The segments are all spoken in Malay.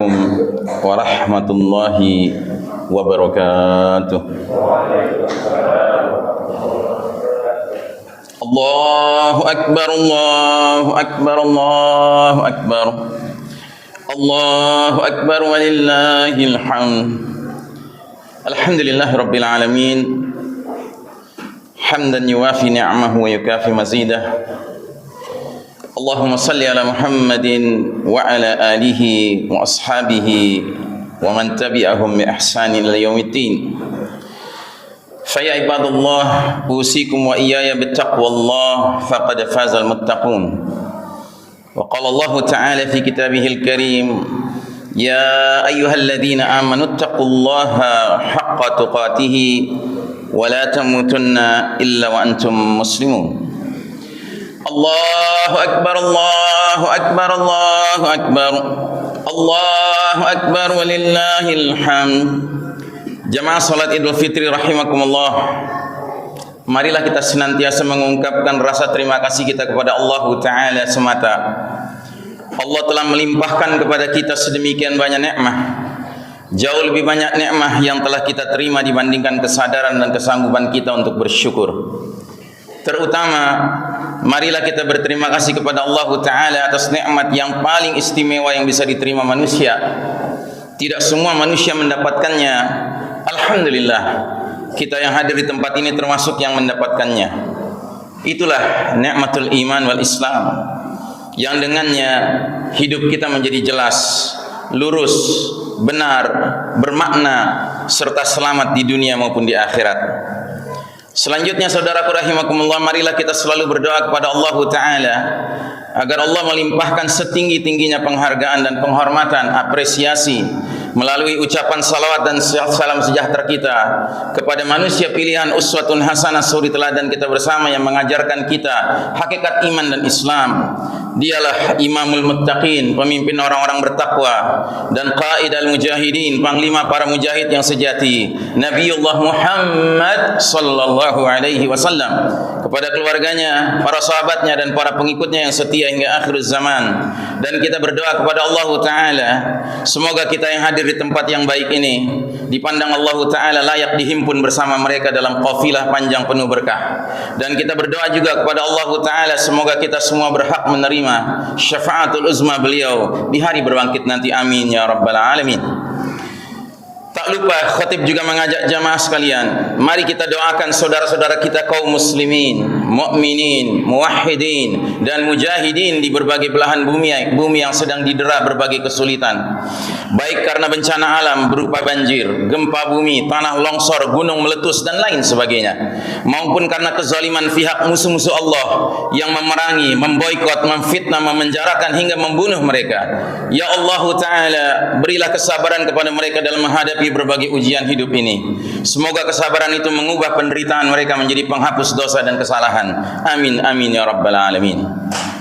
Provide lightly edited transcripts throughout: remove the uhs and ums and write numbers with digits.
Warahmatullahi wabarakatuh. Allahu akbar, Allahu akbar, Allahu akbar. Allahu akbar walillahil hamd. Alhamdulillahi rabbil alamin. Hamdan yuwafi ni'amahu wa yukafi mazidah. Allahumma salli ala Muhammadin wa ala alihi wa ashabihi wa man tabi'ahum bi ihsanin ila yaumiddin. Fa ya ibadallah, usikum wa iyaya bittaqwallah faqad fazal muttaqun. Wa qala Allah ta'ala fi kitabihil karim, ya ayyuhalladzina amanu taqullaha haqqa tuqatih wa la tamutunna illa wa antum muslimun. Allahu akbar, Allahu akbar, Allahu akbar. Allahu akbar walillahil hamd. Jamaah salat Idul Fitri rahimakumullah. Marilah kita senantiasa mengungkapkan rasa terima kasih kita kepada Allah Ta'ala semata. Allah telah melimpahkan kepada kita sedemikian banyak nikmat. Jauh lebih banyak nikmat yang telah kita terima dibandingkan kesadaran dan kesanggupan kita untuk bersyukur. Terutama, marilah kita berterima kasih kepada Allah Ta'ala atas nikmat yang paling istimewa yang bisa diterima manusia. Tidak semua manusia mendapatkannya. Alhamdulillah, kita yang hadir di tempat ini termasuk yang mendapatkannya. Itulah nikmatul iman wal Islam, yang dengannya hidup kita menjadi jelas, lurus, benar, bermakna, serta selamat di dunia maupun di akhirat. Selanjutnya saudaraku rahimakumullah, marilah kita selalu berdoa kepada Allah Ta'ala agar Allah melimpahkan setinggi-tingginya penghargaan dan penghormatan, apresiasi melalui ucapan salawat dan salam sejahtera kita kepada manusia pilihan uswatun hasanah, suri teladan kita bersama yang mengajarkan kita hakikat iman dan Islam. Dialah imamul muttaqin, pemimpin orang-orang bertakwa, dan qaid al-mujahidin, panglima para mujahid yang sejati, Nabiullah Muhammad sallallahu alaihi wasallam, kepada keluarganya, para sahabatnya dan para pengikutnya yang setia hingga akhir zaman. Dan kita berdoa kepada Allah Ta'ala, semoga kita yang hadir di tempat yang baik ini dipandang Allah Ta'ala layak dihimpun bersama mereka dalam qafilah panjang penuh berkah. Dan kita berdoa juga kepada Allah Ta'ala, semoga kita semua berhak menerima syafaatul uzma beliau di hari berbangkit nanti. Amin ya rabbal alamin. Tak lupa khatib juga mengajak jamaah sekalian, mari kita doakan saudara-saudara kita kaum muslimin, mukminin, muwahhidin dan mujahidin di berbagai belahan bumi yang sedang didera berbagai kesulitan, baik karena bencana alam berupa banjir, gempa bumi, tanah longsor, gunung meletus dan lain sebagainya, maupun karena kezaliman pihak musuh-musuh Allah yang memerangi, memboikot, memfitnah, memenjarakan hingga membunuh mereka. Ya Allah Ta'ala, berilah kesabaran kepada mereka dalam menghadapi berbagai ujian hidup ini. Semoga kesabaran itu mengubah penderitaan mereka menjadi penghapus dosa dan kesalahan. Amin amin ya rabbal alamin.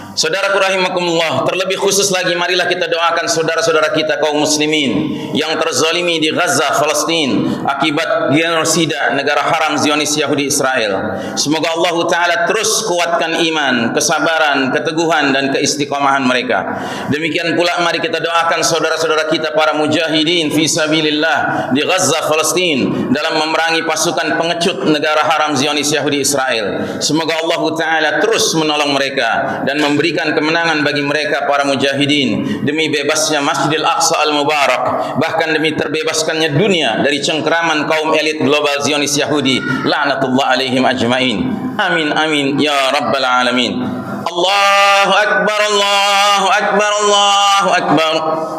Saudaraku rahimakumullah, terlebih khusus lagi marilah kita doakan saudara-saudara kita kaum muslimin yang terzalimi di Gaza, Palestina akibat genosida negara haram Zionis Yahudi Israel. Semoga Allah Ta'ala terus kuatkan iman, kesabaran, keteguhan dan keistiqomahan mereka. Demikian pula mari kita doakan saudara-saudara kita para mujahidin fi sabilillah di Gaza, Palestina dalam memerangi pasukan pengecut negara haram Zionis Yahudi Israel. Semoga Allah Ta'ala terus menolong mereka dan memberikan kemenangan bagi mereka para mujahidin demi bebasnya Masjidil Aqsa Al-Mubarak, bahkan demi terbebaskannya dunia dari cengkeraman kaum elit global Zionis Yahudi, laknatullah alaihim ajmain. Amin amin ya rabbal alamin. Allahu akbar, Allahu akbar, Allahu akbar.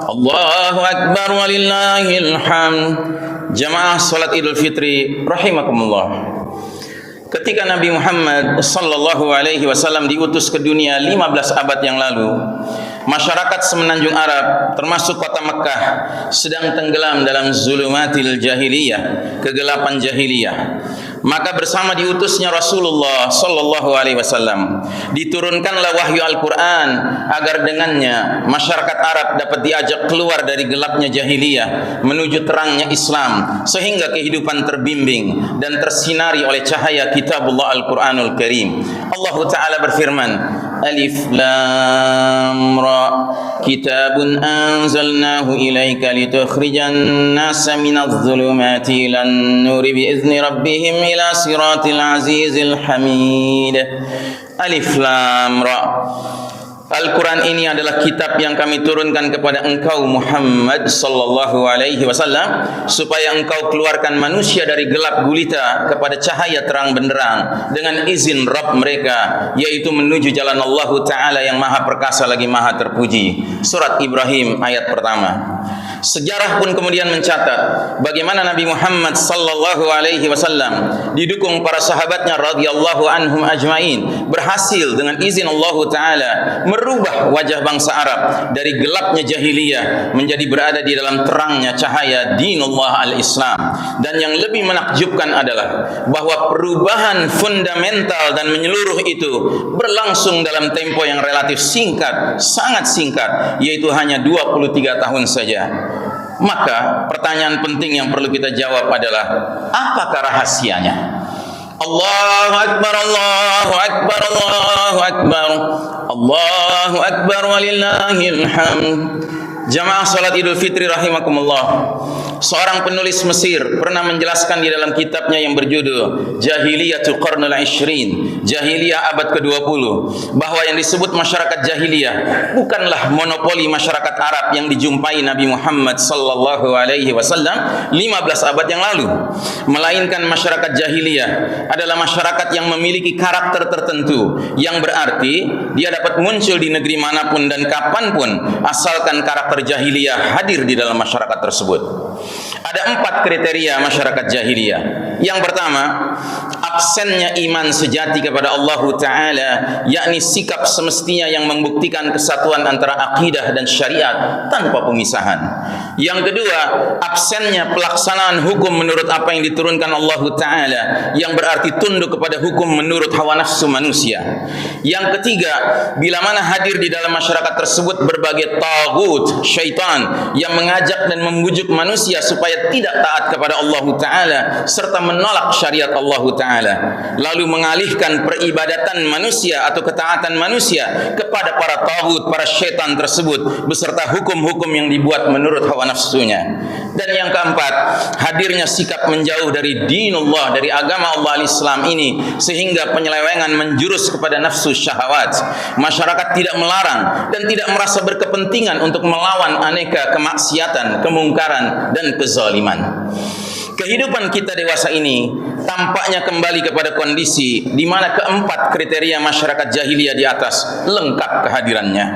Allahu akbar walillahil hamd. Jamaah salat Idul Fitri rahimakumullah. Ketika Nabi Muhammad sallallahu alaihi wasallam diutus ke dunia 15 abad yang lalu, masyarakat semenanjung Arab termasuk kota Mekah sedang tenggelam dalam zulumatil jahiliyah, kegelapan jahiliyah. Maka bersama diutusnya Rasulullah sallallahu alaihi wasallam diturunkanlah wahyu Al-Qur'an agar dengannya masyarakat Arab dapat diajak keluar dari gelapnya jahiliyah menuju terangnya Islam, sehingga kehidupan terbimbing dan tersinari oleh cahaya kitabullah Al-Qur'anul Karim. Allah Ta'ala berfirman, Alif Lam Ra. Kitabun anzalnahu ilaika litukhrijan nasa minadh dhulumati ilan nuri biizni rabbihim ila siratil azizil hamid. Alif Lam Ra. Al-Quran ini adalah kitab yang kami turunkan kepada engkau Muhammad sallallahu alaihi wasallam supaya engkau keluarkan manusia dari gelap gulita kepada cahaya terang benderang dengan izin Rabb mereka, yaitu menuju jalan Allah Ta'ala yang maha perkasa lagi maha terpuji. Surat Ibrahim ayat pertama. Sejarah pun kemudian mencatat bagaimana Nabi Muhammad sallallahu alaihi wasallam didukung para sahabatnya radhiyallahu anhum ajmain berhasil dengan izin Allah Ta'ala merubah wajah bangsa Arab dari gelapnya jahiliyah menjadi berada di dalam terangnya cahaya dinullah al-Islam. Dan yang lebih menakjubkan adalah bahwa perubahan fundamental dan menyeluruh itu berlangsung dalam tempo yang relatif singkat, sangat singkat, yaitu hanya 23 tahun saja. Maka pertanyaan penting yang perlu kita jawab adalah, apakah rahasianya? Allahu Akbar, Allahu Akbar, Allahu Akbar, Allahu Akbar walillahil hamd. Jamaah salat Idul Fitri rahimakumullah. Seorang penulis Mesir pernah menjelaskan di dalam kitabnya yang berjudul Jahiliyatul Qarnul Ishrin, Jahiliyah abad ke-20, bahwa yang disebut masyarakat jahiliyah bukanlah monopoli masyarakat Arab yang dijumpai Nabi Muhammad sallallahu alaihi wasallam 15 abad yang lalu, melainkan masyarakat jahiliyah adalah masyarakat yang memiliki karakter tertentu yang berarti dia dapat muncul di negeri manapun dan kapanpun asalkan karakter jahiliyah hadir di dalam masyarakat tersebut. Ada 4 kriteria masyarakat jahiliyah. Yang pertama, absennya iman sejati kepada Allah Ta'ala, yakni sikap semestinya yang membuktikan kesatuan antara akidah dan syariat tanpa pemisahan. Yang kedua, absennya pelaksanaan hukum menurut apa yang diturunkan Allah Ta'ala, yang berarti tunduk kepada hukum menurut hawa nafsu manusia. Yang ketiga, bila mana hadir di dalam masyarakat tersebut berbagai tagut, syaitan yang mengajak dan membujuk manusia supaya tidak taat kepada Allah Ta'ala serta menolak syariat Allah Ta'ala, lalu mengalihkan peribadatan manusia atau ketaatan manusia kepada para tagut, para syaitan tersebut beserta hukum-hukum yang dibuat menurut hawa nafsunya. Dan yang keempat, hadirnya sikap menjauh dari dinullah, dari agama Allah al-Islam ini, sehingga penyelewengan menjurus kepada nafsu syahwat. Masyarakat tidak melarang dan tidak merasa berkepentingan untuk melawan aneka kemaksiatan, kemungkaran dan kezaliman. Kehidupan kita dewasa ini tampaknya kembali kepada kondisi di mana keempat kriteria masyarakat jahiliyah di atas lengkap kehadirannya.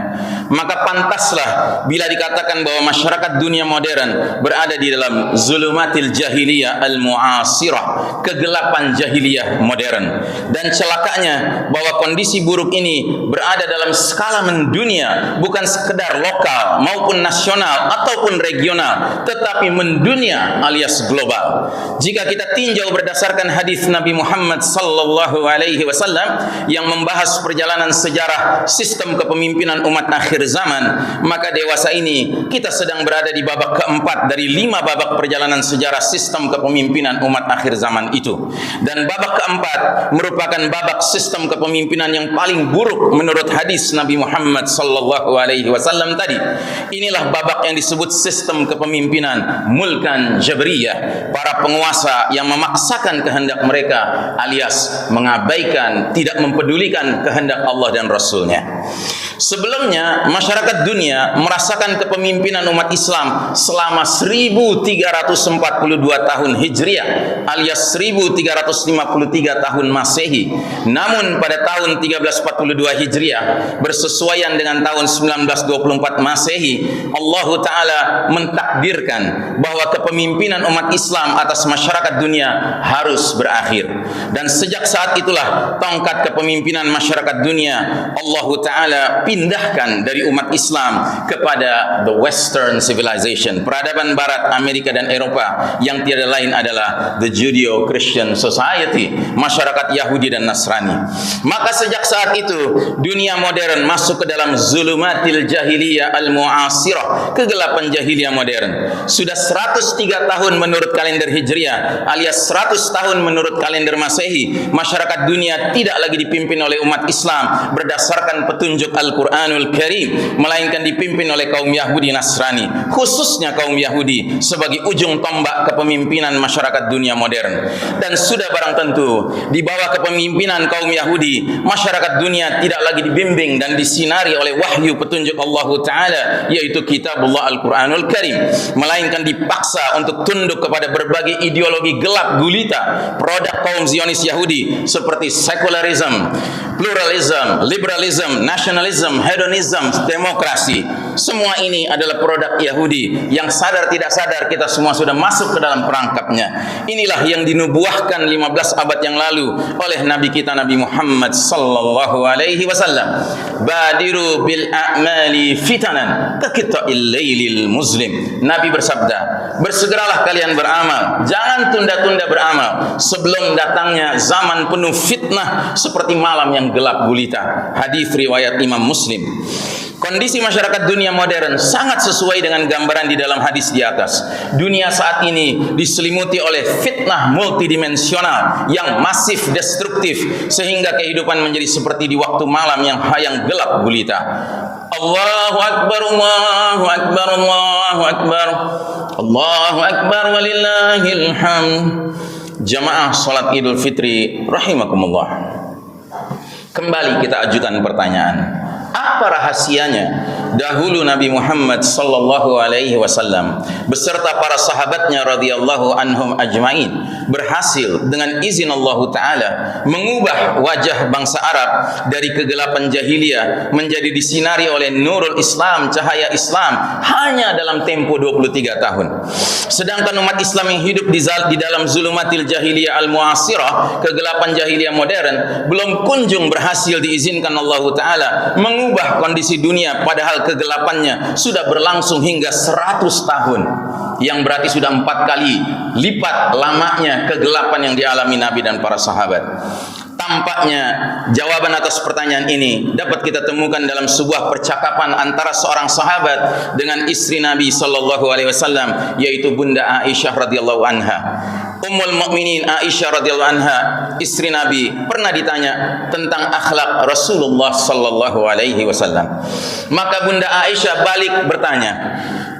Maka pantaslah bila dikatakan bahwa masyarakat dunia modern berada di dalam zulumatil jahiliyah al-mu'asirah, kegelapan jahiliyah modern. Dan celakanya bahwa kondisi buruk ini berada dalam skala mendunia, bukan sekedar lokal maupun nasional ataupun regional, tetapi mendunia alias global. Jika kita tinjau berdasarkan hadis Nabi Muhammad sallallahu alaihi wasallam yang membahas perjalanan sejarah sistem kepemimpinan umat akhir zaman, maka dewasa ini kita sedang berada di babak keempat dari 5 babak perjalanan sejarah sistem kepemimpinan umat akhir zaman itu. Dan babak keempat merupakan babak sistem kepemimpinan yang paling buruk menurut hadis Nabi Muhammad sallallahu alaihi wasallam tadi. Inilah babak yang disebut sistem kepemimpinan mulkan jabriyah, para penguasa yang memaksakan kehendak mereka alias mengabaikan, tidak mempedulikan kehendak Allah dan Rasulnya. Sebelumnya masyarakat dunia merasakan kepemimpinan umat Islam selama 1342 tahun Hijriah alias 1353 tahun Masehi. Namun pada tahun 1342 Hijriah bersesuaian dengan tahun 1924 Masehi, Allah Ta'ala mentakdirkan bahwa kepemimpinan umat Islam atas masyarakat dunia harus berakhir. Dan sejak saat itulah tongkat kepemimpinan masyarakat dunia Allah Ta'ala pindahkan dari umat Islam kepada the Western civilization, peradaban Barat, Amerika dan Eropa, yang tiada lain adalah the Judeo-Christian Society, masyarakat Yahudi dan Nasrani. Maka sejak saat itu dunia modern masuk ke dalam zulumatil jahiliyah al-mu'asirah, kegelapan jahiliyah modern. Sudah 103 tahun menurut kalender Hijriah alias 100 tahun menurut kalender Masehi, masyarakat dunia tidak lagi dipimpin oleh umat Islam berdasarkan petunjuk Al-Quranul Karim, melainkan dipimpin oleh kaum Yahudi Nasrani, khususnya kaum Yahudi sebagai ujung tombak kepemimpinan masyarakat dunia modern. Dan sudah barang tentu di bawah kepemimpinan kaum Yahudi, masyarakat dunia tidak lagi dibimbing dan disinari oleh wahyu petunjuk Allah Ta'ala, yaitu kitabullah Al-Quranul Karim, melainkan dipaksa untuk tunduk kepada berbagai ideologi gelap gulita produk kaum Zionis Yahudi seperti secularism, pluralism, liberalism, nationalism, hedonism, demokrasi. Semua ini adalah produk Yahudi yang sadar tidak sadar kita semua sudah masuk ke dalam perangkapnya. Inilah yang dinubuahkan 15 abad yang lalu oleh Nabi kita Nabi Muhammad sallallahu alaihi wasallam. Badiru bil a'mali fitanan kaqita'il lailil muslim. Nabi bersabda, bersegeralah kalian beramal, jangan tunda-tunda beramal sebelum datangnya zaman penuh fitnah seperti malam yang gelap gulita. Hadis riwayat Imam Muslim. Kondisi masyarakat dunia modern sangat sesuai dengan gambaran di dalam hadis di atas. Dunia saat ini diselimuti oleh fitnah multidimensional yang masif destruktif sehingga kehidupan menjadi seperti di waktu malam yang gelap gulita. Allahu Akbar, Allahu Akbar, Allahu Akbar, Allahu Akbar walillahil hamd. Jamaah salat Idul Fitri rahimakumullah. Kembali kita ajukan pertanyaan. Apa rahasianya dahulu Nabi Muhammad sallallahu alaihi wasallam beserta para sahabatnya radhiyallahu anhum ajmain berhasil dengan izin Allah Ta'ala mengubah wajah bangsa Arab dari kegelapan jahiliyah menjadi disinari oleh nurul Islam, cahaya Islam hanya dalam tempo 23 tahun. Sedangkan umat Islam yang hidup di dalam zulumatil jahiliyah al-mu'asirah, kegelapan jahiliyah modern, belum kunjung berhasil diizinkan Allah Ta'ala mengubah kondisi dunia, padahal kegelapannya sudah berlangsung hingga 100 tahun, yang berarti sudah 4 kali lipat lamanya kegelapan yang dialami Nabi dan para sahabat. Tampaknya jawaban atas pertanyaan ini dapat kita temukan dalam sebuah percakapan antara seorang sahabat dengan istri Nabi sallallahu alaihi wasallam, yaitu Bunda Aisyah radhiyallahu anha. Ummul Mukminin Aisyah radhiyallahu anha, istri Nabi, pernah ditanya tentang akhlak Rasulullah sallallahu alaihi wasallam. Maka Bunda Aisyah balik bertanya,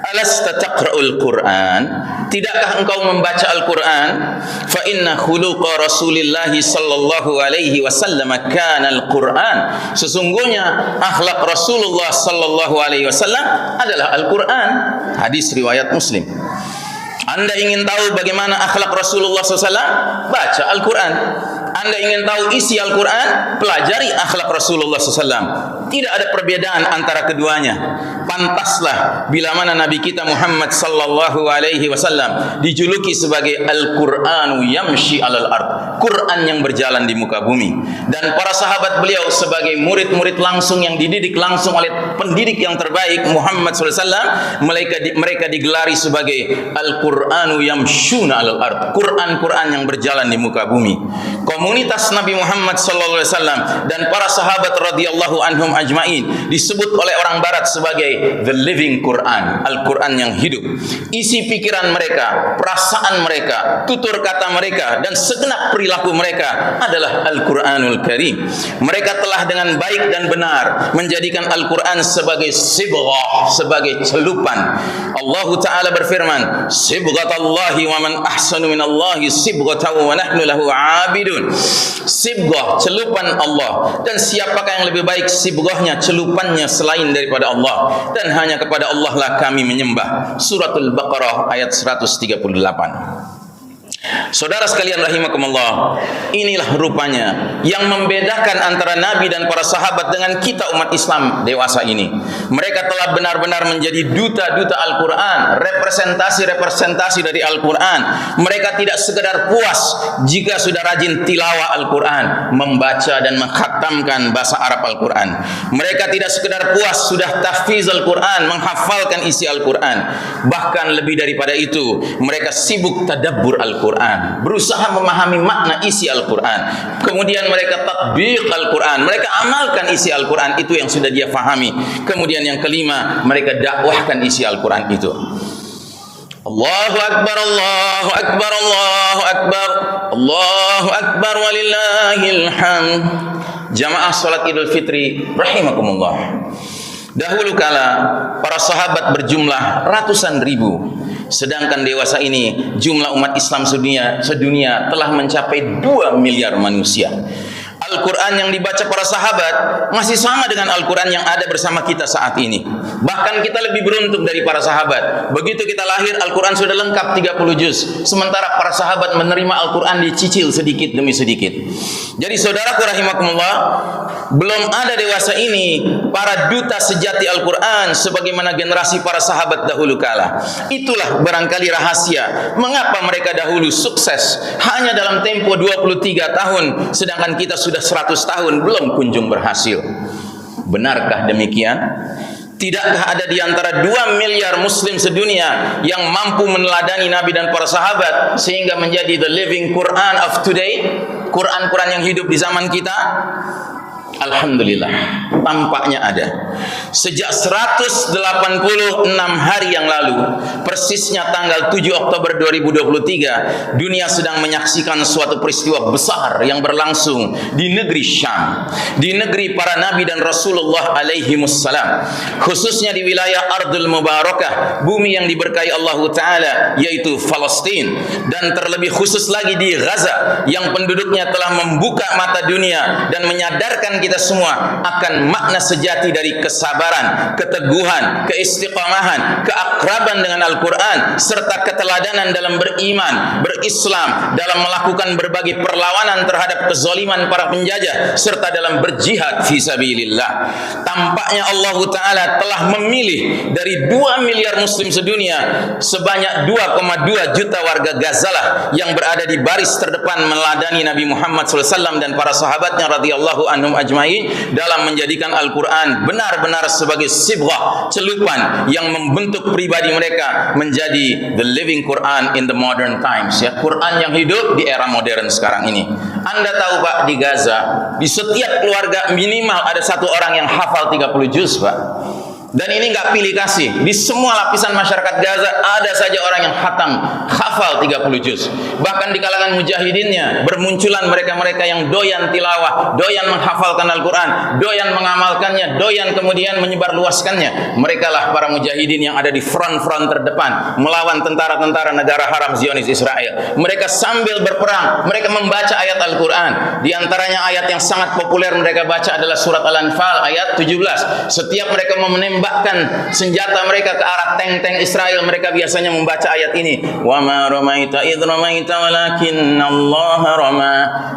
"Alasta taqra'ul Qur'an? Tidakkah engkau membaca Al-Qur'an? Fa inna khuluqa Rasulillah sallallahu alaihi wasallam kana Al-Qur'an." Sesungguhnya akhlak Rasulullah sallallahu alaihi wasallam adalah Al-Qur'an. Hadis riwayat Muslim. Anda ingin tahu bagaimana akhlak Rasulullah SAW? Baca Al-Quran. Anda ingin tahu isi Al-Quran? Pelajari akhlak Rasulullah SAW. Tidak ada perbedaan antara keduanya. Pantaslah bila mana Nabi kita Muhammad sallallahu alaihi wasallam dijuluki sebagai Al-Qur'anu yamshi alal ard, Quran yang berjalan di muka bumi, dan para sahabat beliau sebagai murid-murid langsung yang dididik langsung oleh pendidik yang terbaik Muhammad sallallahu alaihi wasallam, mereka digelari sebagai Al-Qur'anu yamshuna alal ard, Quran yang berjalan di muka bumi. Komunitas Nabi Muhammad sallallahu alaihi wasallam dan para sahabat radhiyallahu anhum ajmain disebut oleh orang barat sebagai the living Quran, Al-Quran yang hidup. Isi pikiran mereka, perasaan mereka, tutur kata mereka, dan segenap perilaku mereka adalah Al-Quranul Karim. Mereka telah dengan baik dan benar menjadikan Al-Quran sebagai sibghah, sebagai celupan. Allah Ta'ala berfirman, "Sibghatallahi wa man ahsanu minallahi sibghatan wa nahnu lahu 'abidun." Sibghah, celupan Allah, dan siapakah yang lebih baik sibghahnya, celupannya selain daripada Allah, dan hanya kepada Allah lah kami menyembah. Suratul Baqarah ayat 138. Saudara sekalian rahimakumullah, inilah rupanya yang membedakan antara Nabi dan para sahabat dengan kita umat Islam dewasa ini. Mereka telah benar-benar menjadi duta-duta Al-Quran, representasi dari Al-Quran. Mereka tidak sekedar puas jika sudah rajin tilawah Al-Quran, membaca dan mengkhatamkan bahasa Arab Al-Quran. Mereka tidak sekedar puas sudah tahfiz Al-Quran, menghafalkan isi Al-Quran. Bahkan lebih daripada itu, mereka sibuk tadabbur Al-Quran, berusaha memahami makna isi Al-Quran. Kemudian mereka tatbiq Al-Quran, mereka amalkan isi Al-Quran itu yang sudah dia fahami. Kemudian yang kelima, mereka dakwahkan isi Al-Quran itu. Allahu Akbar, Allahu Akbar, Allahu Akbar, Allahu Akbar walillahil hamd. Jamaah salat Idul Fitri rahimakumullah. Dahulu kala para sahabat berjumlah ratusan ribu, sedangkan dewasa ini jumlah umat Islam sedunia telah mencapai 2 miliar manusia. Al-Quran yang dibaca para sahabat masih sama dengan Al-Quran yang ada bersama kita saat ini. Bahkan kita lebih beruntung dari para sahabat. Begitu kita lahir, Al-Quran sudah lengkap 30 juz. Sementara para sahabat menerima Al-Quran dicicil sedikit demi sedikit. Jadi saudaraku rahimakumullah, belum ada dewasa ini para duta sejati Al-Quran sebagaimana generasi para sahabat dahulu kala. Itulah barangkali rahasia mengapa mereka dahulu sukses hanya dalam tempo 23 tahun, sedangkan kita sudah 100 tahun belum kunjung berhasil. Benarkah demikian? Tidakkah ada di antara 2 miliar muslim sedunia yang mampu meneladani Nabi dan para sahabat sehingga menjadi the living Quran of today, Quran-Quran yang hidup di zaman kita? Alhamdulillah, tampaknya ada. Sejak 186 hari yang lalu, persisnya tanggal 7 Oktober 2023, dunia sedang menyaksikan suatu peristiwa besar yang berlangsung di negeri Syam, di negeri para nabi dan Rasulullah alaihi wassalam, khususnya di wilayah Ardul Mubarakah, bumi yang diberkahi Allah Ta'ala, yaitu Palestina, dan terlebih khusus lagi di Gaza yang penduduknya telah membuka mata dunia dan menyadarkan kita semua akan makna sejati dari kesabaran, keteguhan, keistiqamahan, keakraban dengan Al-Quran, serta keteladanan dalam beriman, berislam, dalam melakukan berbagai perlawanan terhadap kezaliman para penjajah, serta dalam berjihad fisabilillah. Tampaknya Allah Ta'ala telah memilih dari 2 miliar muslim sedunia, sebanyak 2,2 juta warga Gazalah yang berada di baris terdepan meladani Nabi Muhammad SAW dan para sahabatnya radhiyallahu anhum ajmain dalam menjadikan Al-Quran benar-benar sebagai sibghah, celupan yang membentuk pribadi mereka menjadi the living Quran in the modern times, ya, Quran yang hidup di era modern sekarang ini. Anda tahu Pak, di Gaza di setiap keluarga minimal ada 1 orang yang hafal 30 juz Pak. Dan ini nggak pilih kasih, di semua lapisan masyarakat Gaza ada saja orang yang hafal 30 juz. Bahkan di kalangan mujahidinnya bermunculan mereka-mereka yang doyan tilawah, doyan menghafalkan Al-Quran, doyan mengamalkannya, doyan kemudian menyebarluaskannya. Mereka lah para mujahidin yang ada di front-front terdepan melawan tentara-tentara negara haram Zionis Israel. Mereka sambil berperang, mereka membaca ayat Al-Quran. Di antaranya ayat yang sangat populer mereka baca adalah surat Al-Anfal ayat 17. Setiap mereka menembakkan senjata mereka ke arah tank-tank Israel, mereka biasanya membaca ayat ini, wa ma ramaita idh ramaita walakinallaha rama.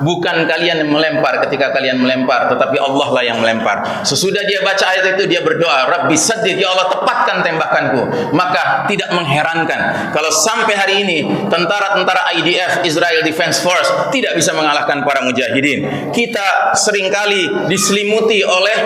Bukan kalian yang melempar ketika kalian melempar, tetapi Allah lah yang melempar. Sesudah dia baca ayat itu, dia berdoa, Rabbi saddid, ya Allah tepatkan tembakanku. Maka tidak mengherankan kalau sampai hari ini tentara-tentara IDF, Israel Defense Force, tidak bisa mengalahkan para mujahidin. Kita seringkali diselimuti oleh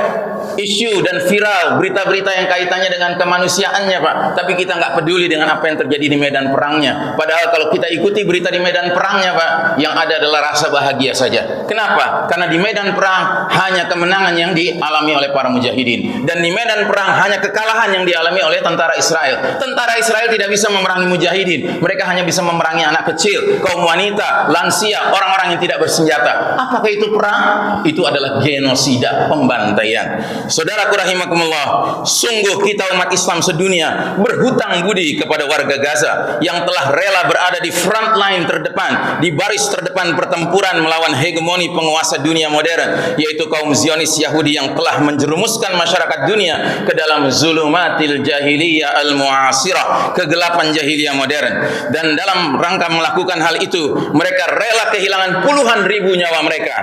isu dan viral berita-berita yang kaitannya dengan kemanusiaannya Pak, tapi kita nggak peduli dengan apa yang terjadi di medan perangnya. Padahal kalau kita ikuti berita di medan perangnya Pak, yang ada adalah rasa bahagia saja. Kenapa? Karena di medan perang hanya kemenangan yang dialami oleh para mujahidin, dan di medan perang hanya kekalahan yang dialami oleh tentara Israel. Tentara Israel tidak bisa memerangi mujahidin, mereka hanya bisa memerangi anak kecil, kaum wanita, lansia, orang-orang yang tidak bersenjata. Apakah itu perang? Itu adalah genosida, pembantaian. Saudaraku rahimakumullah, sungguh kita umat Islam sedunia berhutang budi kepada warga Gaza yang telah rela berada di front line terdepan, di baris terdepan pertempuran melawan hegemoni penguasa dunia modern, yaitu kaum Zionis Yahudi yang telah menjerumuskan masyarakat dunia ke dalam zulumatil jahiliyah al-mu'asirah, kegelapan jahiliyah modern. Dan dalam rangka melakukan hal itu, mereka rela kehilangan puluhan ribu nyawa mereka.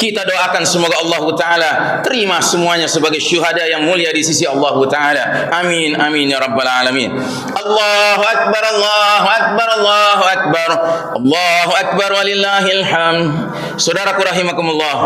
Kita doakan semoga Allah Ta'ala terima semuanya sebagai syuhada yang mulia di sisi Allah Ta'ala. Amin, amin ya rabbal alamin. Allahu Akbar, Allahu Akbar, Allahu Akbar, Allahu Akbar walillahil hamd. Saudaraku rahimakumullah,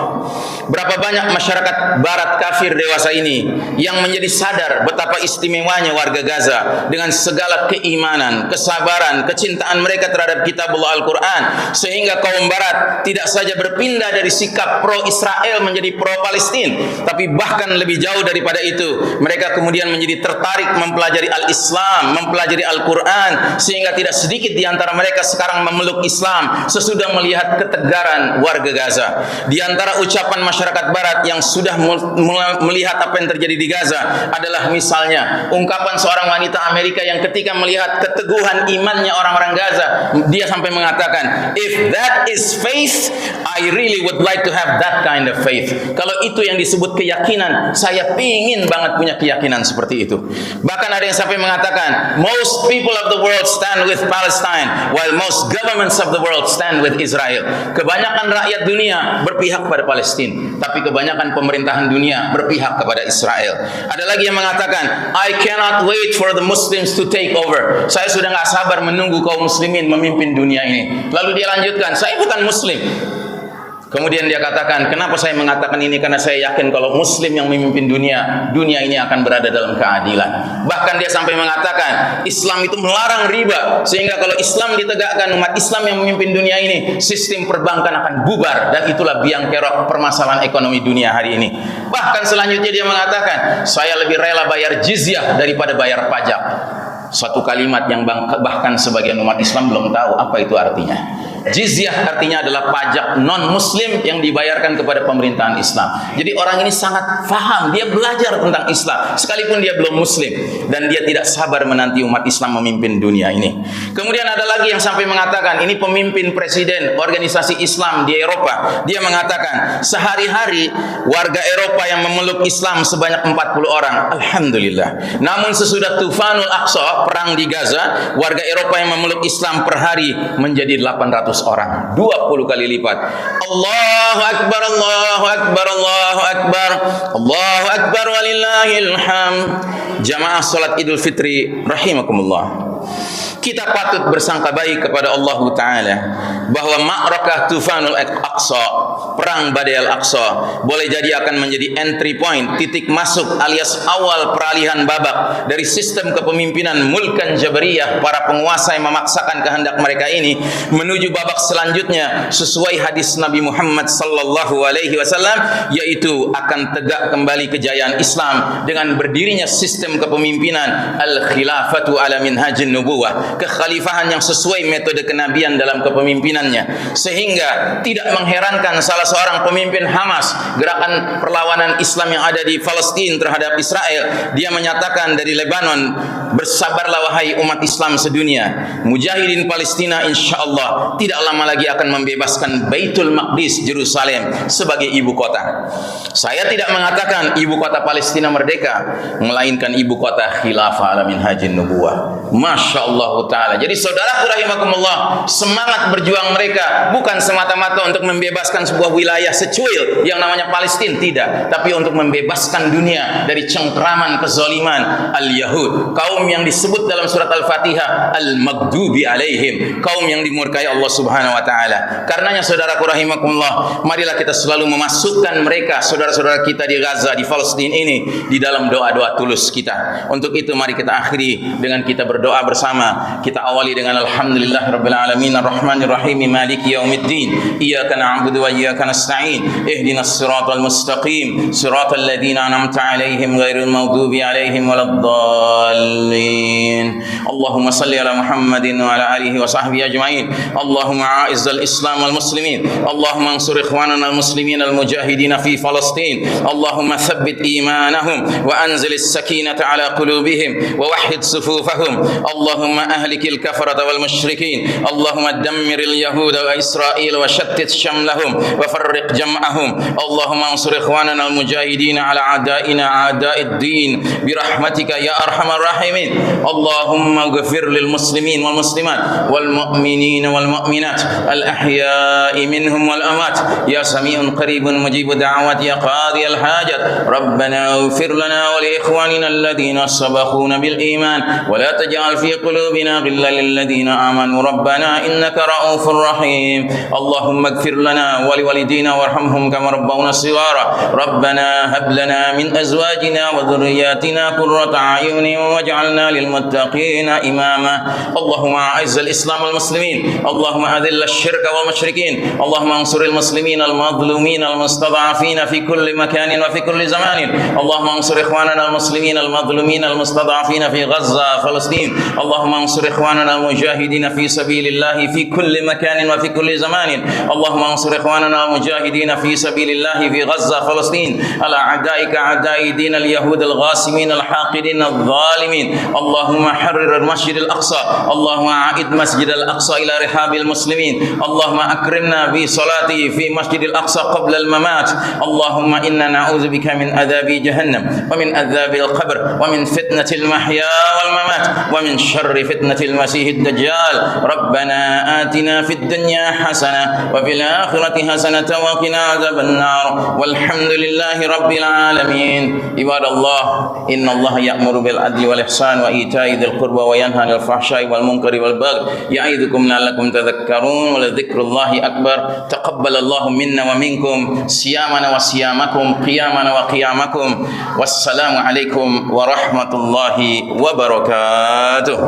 berapa banyak masyarakat barat kafir dewasa ini yang menjadi sadar betapa istimewanya warga Gaza dengan segala keimanan, kesabaran, kecintaan mereka terhadap kitabullah Al-Quran, sehingga kaum barat tidak saja berpindah dari sikap pro-Israel menjadi pro-Palestin, tapi bahkan lebih jauh daripada itu, mereka kemudian menjadi tertarik mempelajari Al-Islam, mempelajari Al-Quran, sehingga tidak sedikit di antara mereka sekarang memeluk Islam sesudah melihat ketegaran warga Gaza. Di antara ucapan masyarakat barat yang sudah melihat apa yang terjadi di Gaza adalah misalnya ungkapan seorang wanita Amerika yang ketika melihat keteguhan imannya orang-orang Gaza, dia sampai mengatakan, if that is faith, I really would like to have that kind of faith. Kalau itu yang disebut keyakinan, saya pingin banget punya keyakinan seperti itu. Bahkan ada yang sampai mengatakan, most people of the world stand with Palestine, while most governments of the world stand with Israel. Kebanyakan rakyat dunia berpihak pada Palestina, tapi kebanyakan pemerintahan dunia berpihak kepada Israel. Ada lagi yang mengatakan, I cannot wait for the Muslims to take over. Saya sudah nggak sabar menunggu kaum muslimin memimpin dunia ini. Lalu dia lanjutkan, saya bukan muslim. Kemudian dia katakan, kenapa saya mengatakan ini? Karena saya yakin kalau muslim yang memimpin dunia, dunia ini akan berada dalam keadilan. Bahkan dia sampai mengatakan, Islam itu melarang riba, sehingga kalau Islam ditegakkan, umat Islam yang memimpin dunia ini, sistem perbankan akan bubar, dan itulah biang kerok permasalahan ekonomi dunia hari ini. Bahkan selanjutnya dia mengatakan, saya lebih rela bayar jizyah daripada bayar pajak. Satu kalimat yang bahkan sebagian umat Islam belum tahu apa itu artinya. Jizyah artinya adalah pajak non-muslim yang dibayarkan kepada pemerintahan Islam. Jadi orang ini sangat paham, dia belajar tentang Islam sekalipun dia belum muslim, dan dia tidak sabar menanti umat Islam memimpin dunia ini. Kemudian ada lagi yang sampai mengatakan, ini pemimpin presiden organisasi Islam di Eropa. Dia mengatakan, sehari-hari warga Eropa yang memeluk Islam sebanyak 40 orang. Alhamdulillah. Namun sesudah Tufanul Aqsa, perang di Gaza, warga Eropa yang memeluk Islam per hari menjadi 800 orang, 20 kali lipat. Allahu Akbar, Allahu Akbar, Allahu Akbar, Allahu Akbar walillahil hamd. Jamaah salat Idul Fitri rahimakumullah, kita patut bersangka baik kepada Allah Ta'ala bahwa ma'rakah Tufanul Aqsa, perang Badai Al-Aqsa, boleh jadi akan menjadi entry point, titik masuk alias awal peralihan babak dari sistem kepemimpinan mulkan jabariyah, para penguasa yang memaksakan kehendak mereka ini, menuju babak selanjutnya sesuai hadis Nabi Muhammad sallallahu alaihi wasallam, yaitu akan tegak kembali kejayaan Islam dengan berdirinya sistem kepemimpinan al-khilafatu ala minhajin nubuwah, kekhalifahan yang sesuai metode kenabian dalam kepemimpinannya, sehingga tidak mengherankan salah seorang pemimpin Hamas, gerakan perlawanan Islam yang ada di Palestina terhadap Israel, dia menyatakan dari Lebanon, bersabarlah wahai umat Islam sedunia, mujahidin Palestina insyaallah tidak lama lagi akan membebaskan Baitul Maqdis, Yerusalem sebagai ibu kota. Saya tidak mengatakan ibu kota Palestina merdeka, melainkan ibu kota khilafah ala minhajin nubuwah. Masya Allah Ta'ala. Jadi saudaraku rahimakumullah, semangat berjuang mereka bukan semata-mata untuk membebaskan sebuah wilayah secuil yang namanya Palestina, tidak, tapi untuk membebaskan dunia dari cengkraman kezaliman al-Yahud, kaum yang disebut dalam surat Al-Fatihah al-Maghdubi alaihim, kaum yang dimurkai Allah Subhanahu wa Ta'ala. Karenanya saudaraku rahimakumullah, marilah kita selalu memasukkan mereka, saudara-saudara kita di Gaza, di Palestina ini, di dalam doa-doa tulus kita. Untuk itu mari kita akhiri dengan kita berdoa bersama. Kita awali dengan alhamdulillah rabbil alamin arrahmanir rahim maliki yaumiddin, iyyaka na'budu wa iyyaka iyyaka nasta'in ihdinas siratal mustaqim siratal ladzina an'amta 'alaihim ghairil maghdubi 'alaihim waladdallin. Allahumma salli ala Muhammadin wa ala alihi wa sahbihi ajma'in. Allahumma a'izzal Islam wal muslimin. Allahumma ansur ikhwanana al muslimin al mujahidin fi Palestin. Allahumma thabbit imanahum wa anzil as-sakinata ala qulubihim wa wahhid sufufahum. Allahumma ahlikil kafarata wal musyrikin. Allahumma dammir al yahuda wa Israil wa shattit shamlahum wa farriq jam'ahum. Allahumma ansur ikhwanana al mujahidin ala a'daina a'da'id din bi rahmatika ya arhamar rahimin. Allahumma ighfir lil muslimin wal muslimat wal mu'minin wal mu'minat al ahya'i minhum wal amat ya sami'un qaribun mujibud da'awat ya qadi al hajat. Rabbana ighfir lana wa li ikhwanina alladhina sabaquna bil iman wa la taj'al fi qulubina ghillan lil ladzina amanu rabbana innaka ra'ufur rahim. Allahumma ighfir lana wa li walidina warhamhum kama rabbawna shighara. Rabbana hab lana min azwajina wa dhurriyyatina qurrata a'yunin waj'alna lil muttaqina imama. Allahumma a'izzal Islam wal muslimin. Allahumma adhill asy-syirka wal musyrikin. Allahumma ansuril muslimin al madhlumin al mustad'afin fi kulli makanin wa fi kulli zamanin. Allahumma ansur ikhwanana al muslimin al madhlumin al mustad'afin fi Gaza Palestin. Allahumma ansur ikhwanana al mujahidin fi sabilillah fi kulli makanin wa fi kulli zamanin. Allahumma ansur ikhwanana al mujahidin fi sabilillah fi Gaza Palestin ala a'daika a'da'i din al yahud al ghasimin al haqidin al zalimin. Allahumma harrir al masjid al aqsa. Allahumma a'id masjid al aqsa ila rihabil muslimin. Allahumma akrimna bi salati fi masjid al aqsa qabla al mamat. Allahumma inna na'udzubika min adzabi jahannam wa min adzabil qabr wa min fitnatil mahya wal mamat wa min syarri fitnatil masiihid dajjal. Rabbana atina fid dunya hasanah wa fil akhirati hasanah wa qina adzabannar. Walhamdulillahi rabbil alamin. Ibadallah, innallaha ya'muru bil adli wal ihsan wa ita'i dzil qurba wa yanha 'anil fahsya'i wal munkari wal baghi ya'idzukum la'allakum tadhakkarun. Wa la dzikrullahi akbar. Taqabbalallahu minna wa minkum siyamana wa siyamakum qiyamana wa qiyamakum. Wassalamu alaikum warahmatullahi wabarakatuh.